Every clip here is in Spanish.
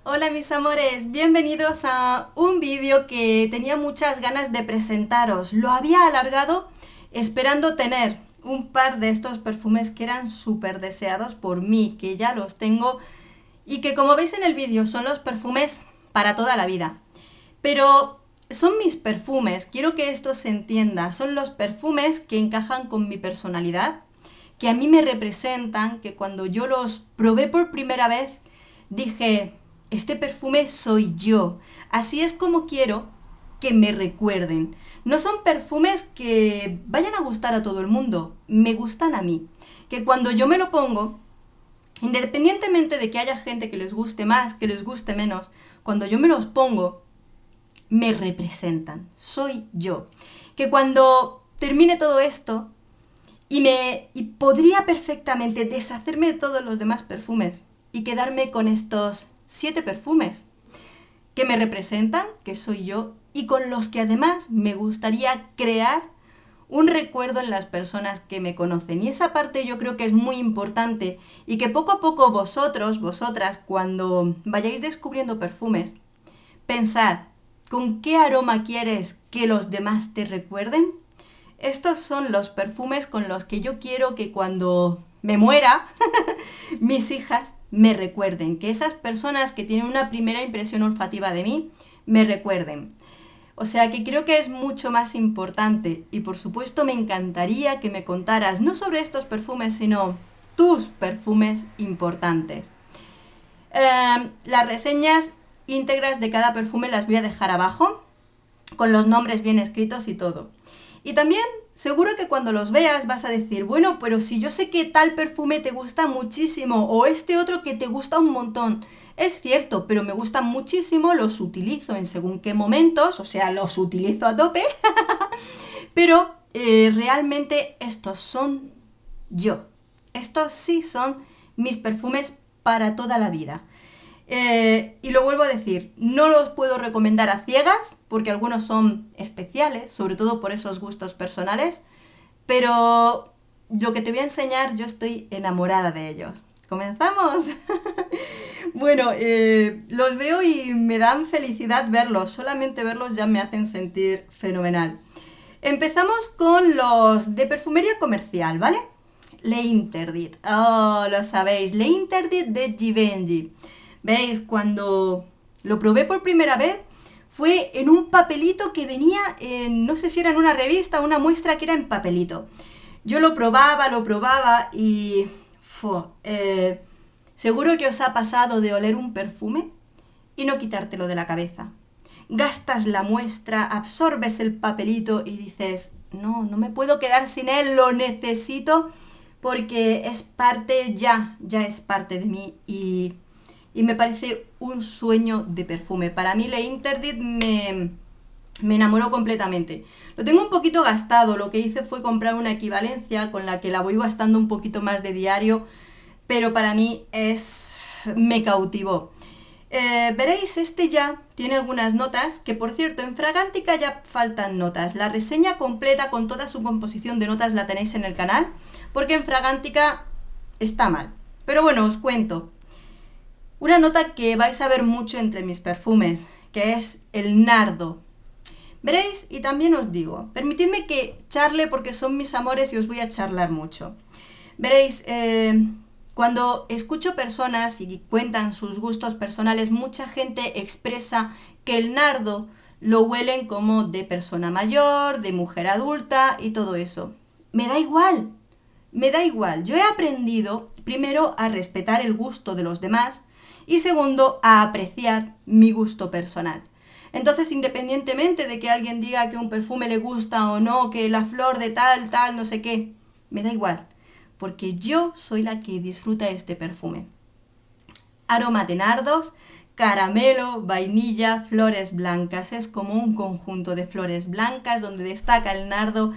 Hola mis amores, bienvenidos a un vídeo que tenía muchas ganas de presentaros. Lo había alargado esperando tener un par de estos perfumes que eran súper deseados por mí, que ya los tengo y que como veis en el vídeo son los perfumes para toda la vida. Pero son mis perfumes, quiero que esto se entienda, son los perfumes que encajan con mi personalidad, que a mí me representan, que cuando yo los probé por primera vez dije, este perfume soy yo, así es como quiero que me recuerden. No son perfumes que vayan a gustar a todo el mundo, me gustan a mí, que cuando yo me lo pongo, independientemente de que haya gente que les guste más, que les guste menos, cuando yo me los pongo, me representan, soy yo. Que cuando termine todo esto y podría perfectamente deshacerme de todos los demás perfumes y quedarme con estos 7 perfumes que me representan, que soy yo, y con los que además me gustaría crear un recuerdo en las personas que me conocen. Y esa parte yo creo que es muy importante y que poco a poco vosotros, vosotras, cuando vayáis descubriendo perfumes, pensad, ¿con qué aroma quieres que los demás te recuerden? Estos son los perfumes con los que yo quiero que cuando me muera, mis hijas me recuerden, que esas personas que tienen una primera impresión olfativa de mí, me recuerden. O sea que creo que es mucho más importante y por supuesto me encantaría que me contaras no sobre estos perfumes, sino tus perfumes importantes. Las reseñas íntegras de cada perfume las voy a dejar abajo, con los nombres bien escritos y todo. Y también seguro que cuando los veas vas a decir, bueno, pero si yo sé que tal perfume te gusta muchísimo o este otro que te gusta un montón. Es cierto, pero me gustan muchísimo, los utilizo en según qué momentos, o sea, los utilizo a tope, pero realmente estos son yo. Estos sí son mis perfumes para toda la vida. Y lo vuelvo a decir, no los puedo recomendar a ciegas, porque algunos son especiales, sobre todo por esos gustos personales, pero lo que te voy a enseñar, yo estoy enamorada de ellos. ¿Comenzamos? Bueno, los veo y me dan felicidad verlos, solamente verlos ya me hacen sentir fenomenal. Empezamos con los de perfumería comercial, ¿vale? Le Interdit, oh, lo sabéis, Le Interdit de Givenchy. Veréis, cuando lo probé por primera vez, fue en un papelito que venía en, no sé si era en una revista o una muestra que era en papelito. Yo lo probaba y... seguro que os ha pasado de oler un perfume y no quitártelo de la cabeza. Gastas la muestra, absorbes el papelito y dices, no, no me puedo quedar sin él, lo necesito porque es parte, ya es parte de mí y me parece un sueño de perfume. Para mí Le Interdit me enamoró completamente. Lo tengo un poquito gastado, lo que hice fue comprar una equivalencia con la que la voy gastando un poquito más de diario, pero para mí me cautivó. Veréis, este ya tiene algunas notas, que por cierto, en Fragántica ya faltan notas. La reseña completa con toda su composición de notas la tenéis en el canal, porque en Fragántica está mal. Pero bueno, os cuento. Una nota que vais a ver mucho entre mis perfumes, que es el nardo. Veréis, y también os digo, permitidme que charle porque son mis amores y os voy a charlar mucho. Veréis, cuando escucho personas y cuentan sus gustos personales, mucha gente expresa que el nardo lo huelen como de persona mayor, de mujer adulta y todo eso. Me da igual, me da igual. Yo he aprendido, primero, a respetar el gusto de los demás y segundo, a apreciar mi gusto personal. Entonces, independientemente de que alguien diga que un perfume le gusta o no, que la flor de tal, no sé qué, me da igual, porque yo soy la que disfruta este perfume. Aroma de nardos, caramelo, vainilla, flores blancas. Es como un conjunto de flores blancas donde destaca el nardo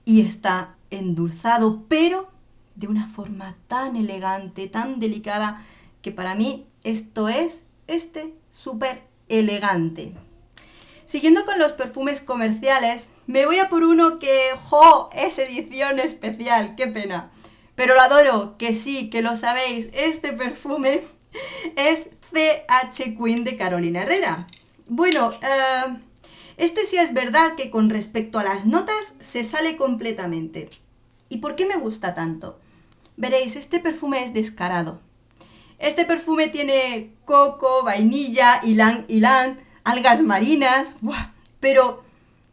y está endulzado, pero de una forma tan elegante, tan delicada, que para mí esto es súper elegante. Siguiendo con los perfumes comerciales, me voy a por uno que, es edición especial, qué pena. Pero lo adoro, que sí, que lo sabéis, este perfume Es CH Queen de Carolina Herrera. Bueno, este sí es verdad que con respecto a las notas se sale completamente. ¿Y por qué me gusta tanto? Veréis, este perfume es descarado. Este perfume tiene coco, vainilla, ylang ylang, algas marinas, ¡buah! Pero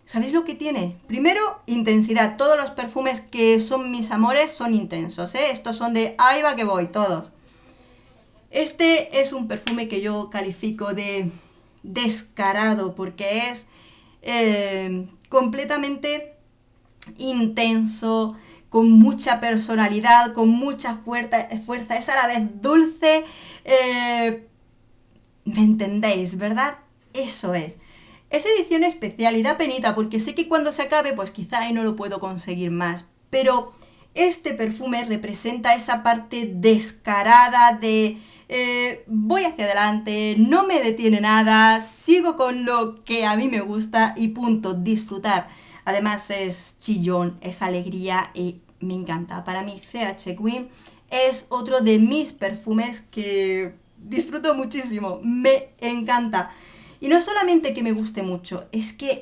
¿sabéis lo que tiene? Primero, intensidad. Todos los perfumes que son mis amores son intensos, ¿eh? Estos son de ahí va que voy, todos. Este es un perfume que yo califico de descarado porque es completamente intenso, con mucha personalidad, con mucha fuerza, es a la vez dulce. ¿Me entendéis, verdad? Eso es. Es edición especial y da penita porque sé que cuando se acabe pues quizá ahí no lo puedo conseguir más, pero este perfume representa esa parte descarada de voy hacia adelante, no me detiene nada, sigo con lo que a mí me gusta y punto, disfrutar. Además es chillón, es alegría y me encanta. Para mí CH Queen es otro de mis perfumes que disfruto muchísimo, me encanta. Y no solamente que me guste mucho, es que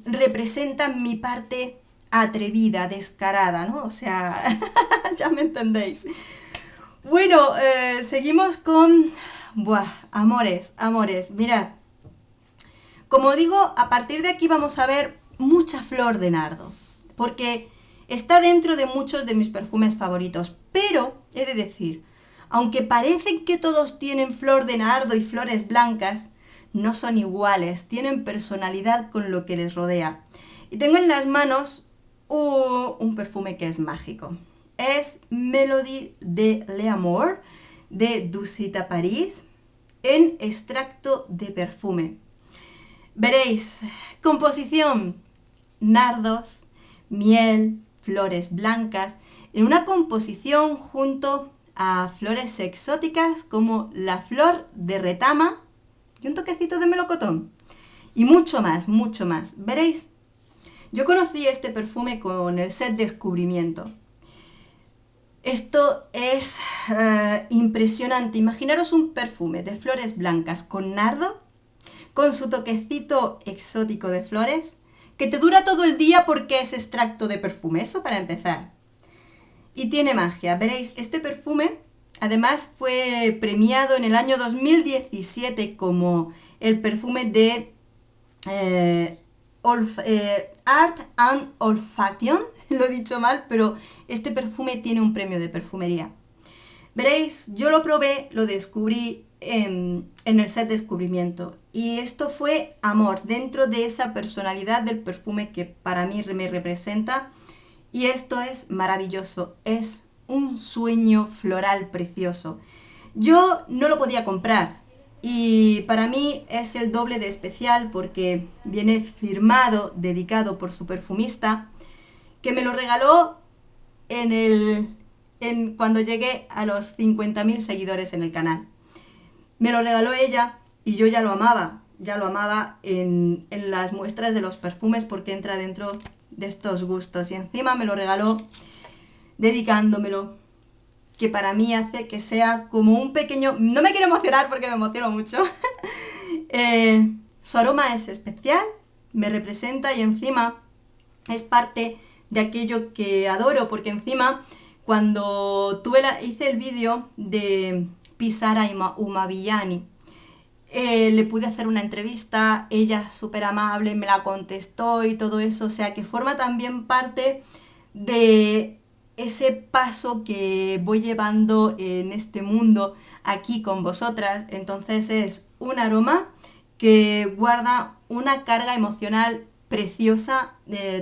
representa mi parte atrevida, descarada, ¿no? O sea, ya me entendéis. Bueno, seguimos con... Buah, amores, amores, mirad. Como digo, a partir de aquí vamos a ver mucha flor de nardo, porque está dentro de muchos de mis perfumes favoritos, pero he de decir, aunque parecen que todos tienen flor de nardo y flores blancas, no son iguales, tienen personalidad con lo que les rodea. Y tengo en las manos un perfume que es mágico. Es Melody de l'Amour de Dusita Paris en extracto de perfume. Veréis, composición, nardos, miel, flores blancas, en una composición junto a flores exóticas como la flor de retama y un toquecito de melocotón. Y mucho más, mucho más. Veréis, yo conocí este perfume con el set Descubrimiento. Esto es impresionante. Imaginaros un perfume de flores blancas con nardo, con su toquecito exótico de flores, que te dura todo el día porque es extracto de perfume, eso para empezar. Y tiene magia, veréis, este perfume además fue premiado en el año 2017 como el perfume de Art and Olfaction, lo he dicho mal, pero este perfume tiene un premio de perfumería. Veréis, yo lo probé, lo descubrí en el set Descubrimiento y esto fue amor dentro de esa personalidad del perfume que para mí me representa y esto es maravilloso, es un sueño floral precioso. Yo no lo podía comprar y para mí es el doble de especial porque viene firmado, dedicado por su perfumista que me lo regaló cuando llegué a los 50.000 seguidores en el canal. Me lo regaló ella y yo ya lo amaba en las muestras de los perfumes porque entra dentro de estos gustos y encima me lo regaló dedicándomelo, que para mí hace que sea como un pequeño... No me quiero emocionar porque me emociono mucho. Su aroma es especial, me representa y encima es parte de aquello que adoro porque encima cuando hice el vídeo de Pisara Umavillani, le pude hacer una entrevista, ella súper amable, me la contestó y todo eso, o sea que forma también parte de ese paso que voy llevando en este mundo aquí con vosotras. Entonces es un aroma que guarda una carga emocional preciosa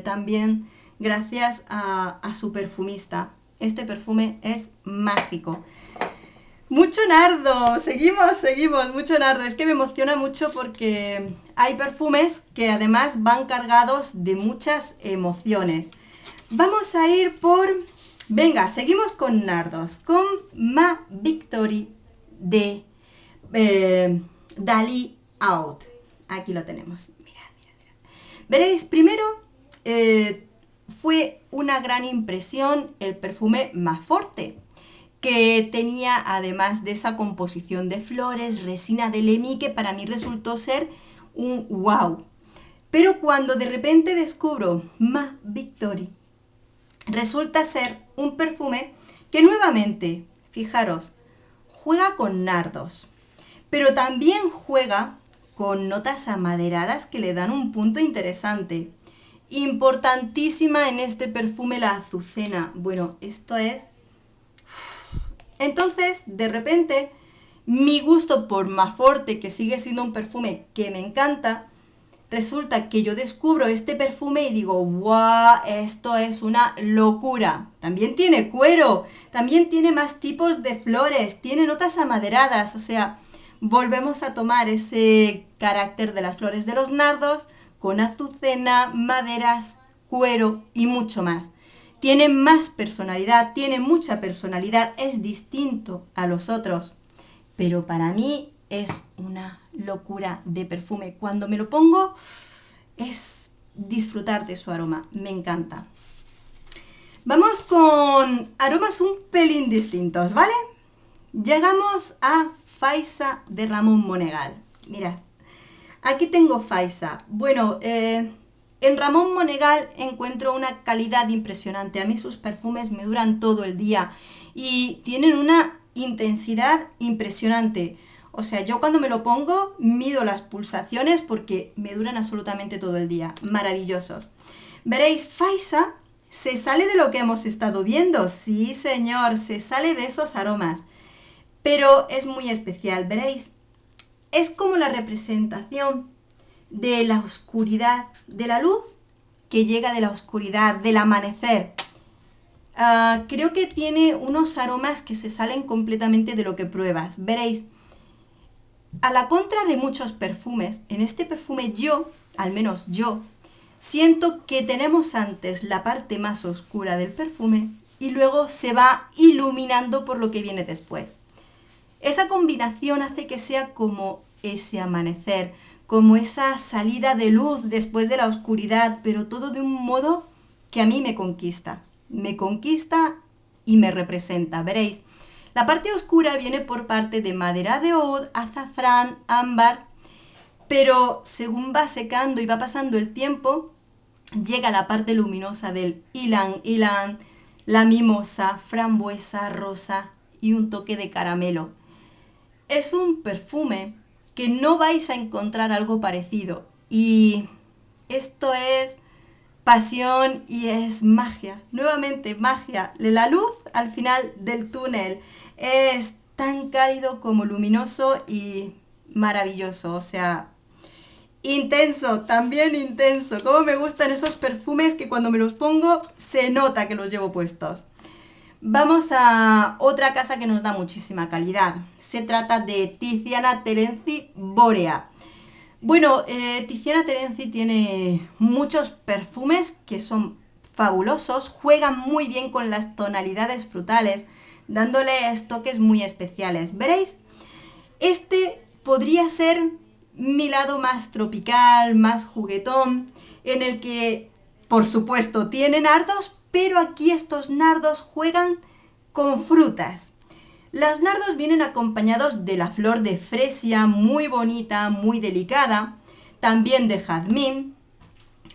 también gracias a su perfumista. Este perfume es mágico. Mucho nardo, seguimos, mucho nardo. Es que me emociona mucho porque hay perfumes que además van cargados de muchas emociones. Vamos a ir por... Venga, seguimos con nardos, con Ma Victory de Dali Out. Aquí lo tenemos, mirad. Veréis, primero fue una gran impresión el perfume Ma Forte, que tenía, además de esa composición de flores, resina de Lemy, que para mí resultó ser un wow. Pero cuando de repente descubro Ma Victory, resulta ser un perfume que nuevamente, fijaros, juega con nardos, pero también juega con notas amaderadas que le dan un punto interesante. Importantísima en este perfume la azucena. Bueno, esto es... Entonces, de repente, mi gusto por Maforte, que sigue siendo un perfume que me encanta, resulta que yo descubro este perfume y digo, ¡guau! Esto es una locura. También tiene cuero, también tiene más tipos de flores, tiene notas amaderadas, o sea, volvemos a tomar ese carácter de las flores de los nardos con azucena, maderas, cuero y mucho más. Tiene más personalidad, tiene mucha personalidad, es distinto a los otros, pero para mí es una locura de perfume. Cuando me lo pongo es disfrutar de su aroma, me encanta. Vamos con aromas un pelín distintos, ¿vale? Llegamos a Faisa de Ramón Monegal. Mirad, aquí tengo Faisa. Bueno, en Ramón Monegal encuentro una calidad impresionante. A mí sus perfumes me duran todo el día y tienen una intensidad impresionante. O sea, yo cuando me lo pongo mido las pulsaciones porque me duran absolutamente todo el día. Maravillosos. Veréis, Faisa se sale de lo que hemos estado viendo. Sí, señor, se sale de esos aromas. Pero es muy especial, veréis. Es como la representación de la oscuridad, de la luz que llega de la oscuridad, del amanecer. Creo que tiene unos aromas que se salen completamente de lo que pruebas. Veréis, a la contra de muchos perfumes, en este perfume yo, al menos yo, siento que tenemos antes la parte más oscura del perfume y luego se va iluminando por lo que viene después. Esa combinación hace que sea como ese amanecer, como esa salida de luz después de la oscuridad, pero todo de un modo que a mí me conquista y me representa. Veréis, la parte oscura viene por parte de madera de oud, azafrán, ámbar, pero según va secando y va pasando el tiempo, llega la parte luminosa del ylang ylang, la mimosa, frambuesa, rosa y un toque de caramelo. Es un perfume que no vais a encontrar algo parecido y esto es pasión y es magia, nuevamente magia. La luz al final del túnel es tan cálido como luminoso y maravilloso, o sea, intenso, también intenso. Como me gustan esos perfumes que cuando me los pongo se nota que los llevo puestos. Vamos a otra casa que nos da muchísima calidad. Se trata de Tiziana Terenzi Borea. Bueno, Tiziana Terenzi tiene muchos perfumes que son fabulosos, juegan muy bien con las tonalidades frutales, dándoles toques muy especiales. Veréis, este podría ser mi lado más tropical, más juguetón, en el que, por supuesto, tiene nardos, pero aquí estos nardos juegan con frutas. Los nardos vienen acompañados de la flor de fresia, muy bonita, muy delicada, también de jazmín,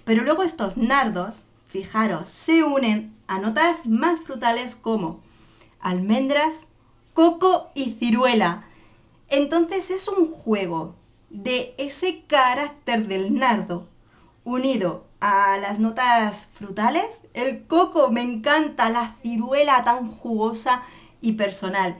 pero luego estos nardos, fijaros, se unen a notas más frutales como almendras, coco y ciruela. Entonces es un juego de ese carácter del nardo unido a las notas frutales. El coco me encanta, la ciruela tan jugosa y personal,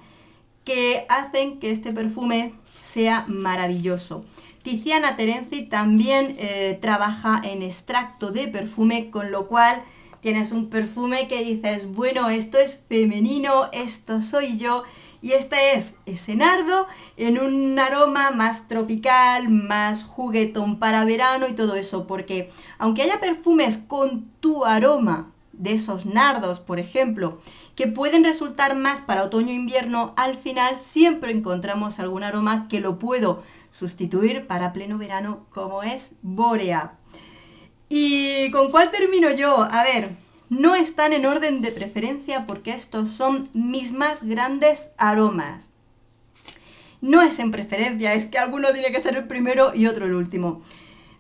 que hacen que este perfume sea maravilloso. Tiziana Terenzi también trabaja en extracto de perfume, con lo cual tienes un perfume que dices, bueno, esto es femenino, esto soy yo, y este es ese nardo en un aroma más tropical, más juguetón para verano y todo eso, porque aunque haya perfumes con tu aroma de esos nardos, por ejemplo, que pueden resultar más para otoño e invierno, al final siempre encontramos algún aroma que lo puedo sustituir para pleno verano, como es Borea. ¿Y con cuál termino yo? A ver, no están en orden de preferencia porque estos son mis más grandes aromas. No es en preferencia, es que alguno tiene que ser el primero y otro el último.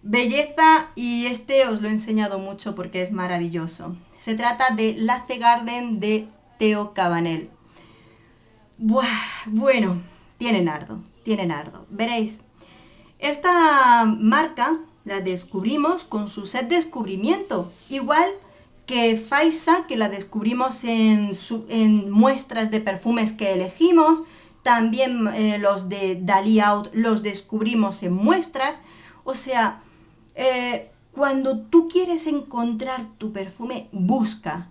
Belleza, y este os lo he enseñado mucho porque es maravilloso. Se trata de Lace Garden de Theo Cabanel. Buah, bueno, tiene nardo. Veréis, esta marca la descubrimos con su set descubrimiento, igual que Faisa, que la descubrimos en muestras de perfumes que elegimos. También los de Dali Out los descubrimos en muestras. O sea, cuando tú quieres encontrar tu perfume, busca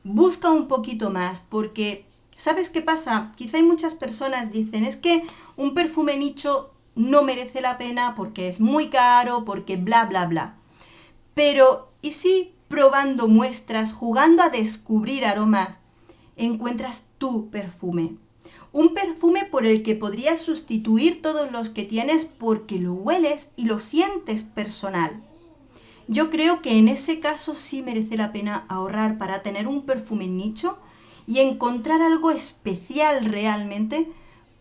un poquito más, porque ¿sabes qué pasa? Quizá hay muchas personas dicen, es que un perfume nicho no merece la pena porque es muy caro, porque bla, bla, bla. Pero, ¿y si probando muestras, jugando a descubrir aromas, encuentras tu perfume? Un perfume por el que podrías sustituir todos los que tienes porque lo hueles y lo sientes personal. Yo creo que en ese caso sí merece la pena ahorrar para tener un perfume nicho y encontrar algo especial realmente,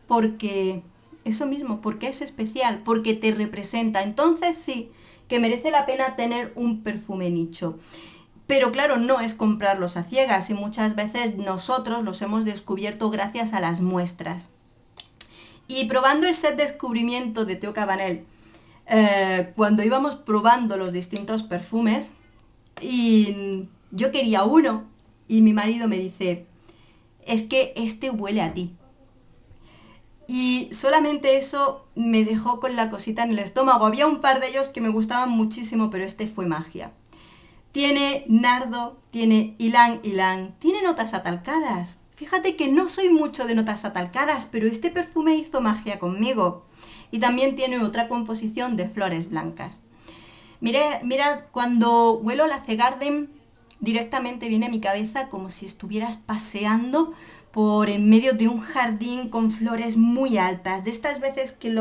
porque eso mismo, porque es especial, porque te representa. Entonces sí, que merece la pena tener un perfume nicho. Pero claro, no es comprarlos a ciegas y muchas veces nosotros los hemos descubierto gracias a las muestras. Y probando el set descubrimiento de Theo Cabanel, cuando íbamos probando los distintos perfumes, y yo quería uno, y mi marido me dice, es que este huele a ti. Y solamente eso me dejó con la cosita en el estómago. Había un par de ellos que me gustaban muchísimo, pero este fue magia. Tiene nardo, tiene ylang ylang, tiene notas atalcadas. Fíjate que no soy mucho de notas atalcadas, pero este perfume hizo magia conmigo. Y también tiene otra composición de flores blancas. Mirad, cuando huelo Lace Garden, directamente viene a mi cabeza como si estuvieras paseando por en medio de un jardín con flores muy altas, de estas veces que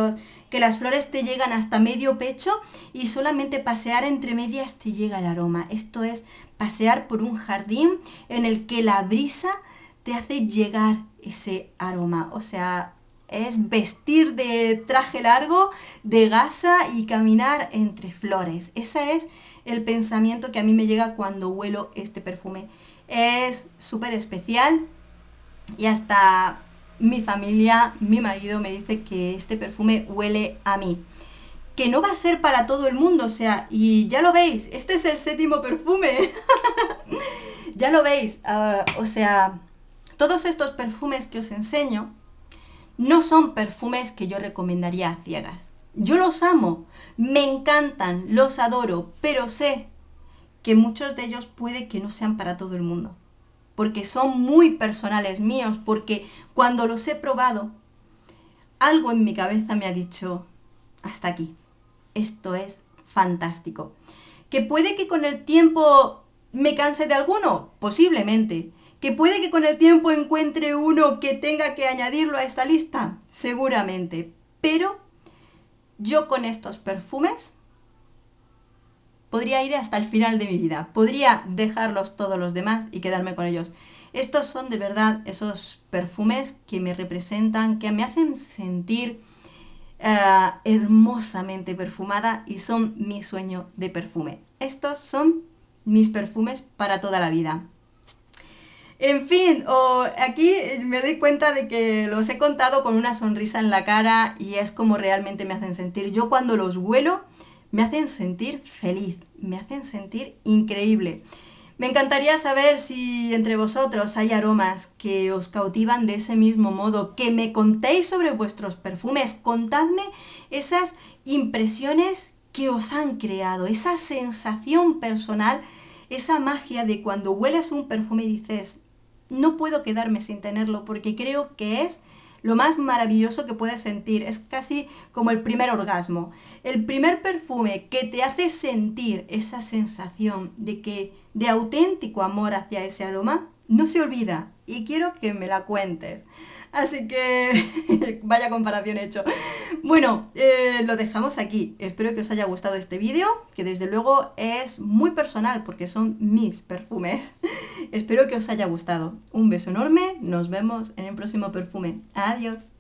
las flores te llegan hasta medio pecho y solamente pasear entre medias te llega el aroma. Esto es pasear por un jardín en el que la brisa te hace llegar ese aroma. O sea, es vestir de traje largo, de gasa y caminar entre flores. Ese es el pensamiento que a mí me llega cuando huelo este perfume. Es súper especial. Y hasta mi familia, mi marido me dice que este perfume huele a mí. Que no va a ser para todo el mundo, o sea, y ya lo veis, este es el 7º perfume. Ya lo veis, o sea, todos estos perfumes que os enseño no son perfumes que yo recomendaría a ciegas. Yo los amo, me encantan, los adoro, pero sé que muchos de ellos puede que no sean para todo el mundo. Porque son muy personales míos, porque cuando los he probado, algo en mi cabeza me ha dicho, hasta aquí, esto es fantástico. ¿Que puede que con el tiempo me canse de alguno? Posiblemente. ¿Que puede que con el tiempo encuentre uno que tenga que añadirlo a esta lista? Seguramente. Pero yo con estos perfumes podría ir hasta el final de mi vida. Podría dejarlos todos los demás y quedarme con ellos. Estos son de verdad esos perfumes que me representan, que me hacen sentir hermosamente perfumada y son mi sueño de perfume. Estos son mis perfumes para toda la vida. En fin, aquí me doy cuenta de que los he contado con una sonrisa en la cara y es como realmente me hacen sentir. Yo cuando los huelo me hacen sentir feliz, me hacen sentir increíble. Me encantaría saber si entre vosotros hay aromas que os cautivan de ese mismo modo, que me contéis sobre vuestros perfumes, contadme esas impresiones que os han creado, esa sensación personal, esa magia de cuando hueles un perfume y dices, no puedo quedarme sin tenerlo porque creo que es lo más maravilloso que puedes sentir. Es casi como el primer orgasmo. El primer perfume que te hace sentir esa sensación de auténtico amor hacia ese aroma, no se olvida y quiero que me la cuentes. Así que vaya comparación hecho. Bueno, lo dejamos aquí. Espero que os haya gustado este vídeo, que desde luego es muy personal porque son mis perfumes. Espero que os haya gustado. Un beso enorme, nos vemos en el próximo perfume. Adiós.